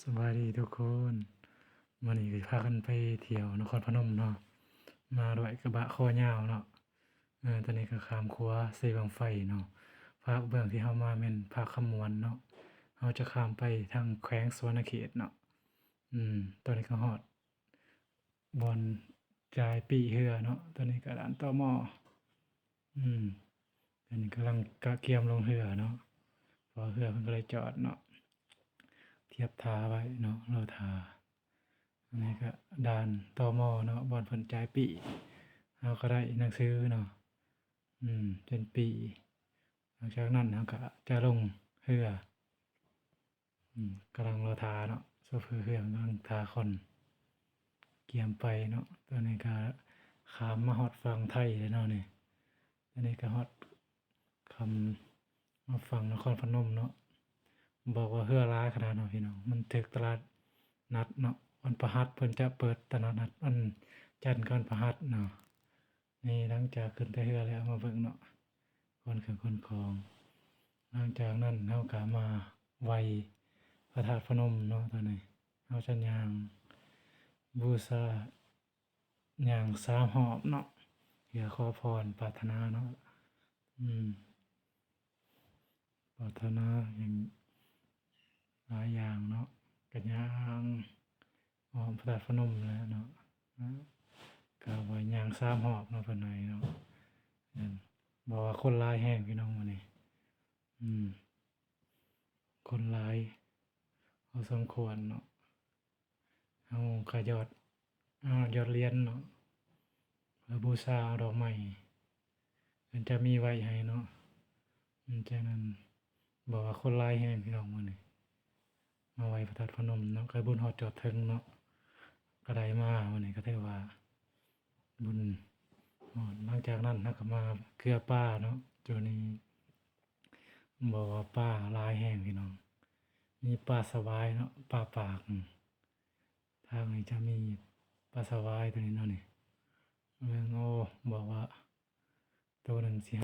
สบายดีทุกคนวันนี้ก็พากันไปเที่ยวนครพนมเนาะมาด้วยกระบะคอยาวเนาะตอนนี้ก็ข้ามขัวใส่บั้งไฟเนาะภาคเบื้องที่เฮามาแม่นภาคขมวนเนาะเฮาจะข้ามไปทางแขวงสวรรณเขตเนาะตอนนี้ก็ฮอดบ่อนจ่ายปีเรือเนาะตอนนี้ก็ด่านตมอืมอันนี้กำลังกะเกียมลงเรือเนาะเพอเรือเพิ่นก็เลยจอดเนาะเทียบท่าไว้เนาะรอท่า อันนี้ก็ด่านตมเนาะบ่อนเพิ่นจ่ายปีเราก็ได้หนังสือเนาะเป็นปีหลังจากนั้นเราก็จะลงเรือกำลังรอท่าเนาะโชเฟอร์เรือกำลังท่าคนเกียมไปเนาะตอนนี้ก็ข้ามมาฮอดฝั่งไทยแล้วเนาะนี่ตอนนี้ก็ฮอดคำมาฝั่งนครพนมเนาะบอกว่าเรือหลายขนาดเนาะพี่น้องมันถึกตลาดนัดเนาะวันพฤหัสเพิ่นจะเปิดตลาดนัดวันจันทร์กับวันพฤหัสเนาะนี่หลังจากขึ้นแต่เรือแล้วมาเบิ่งเนาะคนเครื่องคนของหลังจากนั้นเราก็มาไหว้พระธาตุพนมเนาะตอนนี้เราจะย่างบูชาย่าง3รอบเนาะเพื่อขอพรปรารถนาเนาะปรารถนาอย่างหลายอย่างเนาะก็ย่างอ้อมพระธาตุพนมแล้วเนาะก็ไหว้ย่าง3รอบเนาะเพิ่นให้เนาะบอกว่าคนหลายแรงพี่น้องมื้อนี้คนหลายพอสมควรเนาะเฮาก็ยอดเหรียญเนาะเพื่อบูชาดอกไม้เพิ่นจะมีไว้ให้เนาะจากนั้นบอกว่าคนหลายแรงพี่น้องมื้อนี้มาไหว้พระธาตุพนมเนาะก็บุญฮอดจอดถึงเนาะก็ได้มามื้อนี้ก็ถือว่าบุญหลังจากนั้นเราก็มาเกลือป่าเนาะจุดนี้บอกว่าป่าหลายแรงพี่น้องมีปลาสวายเนาะปลาปากทางนี้จะมีปลาสวายตัวนี้เนาะนี่เบิ่งโอ้บอกว่าตัวหนึ่งสิ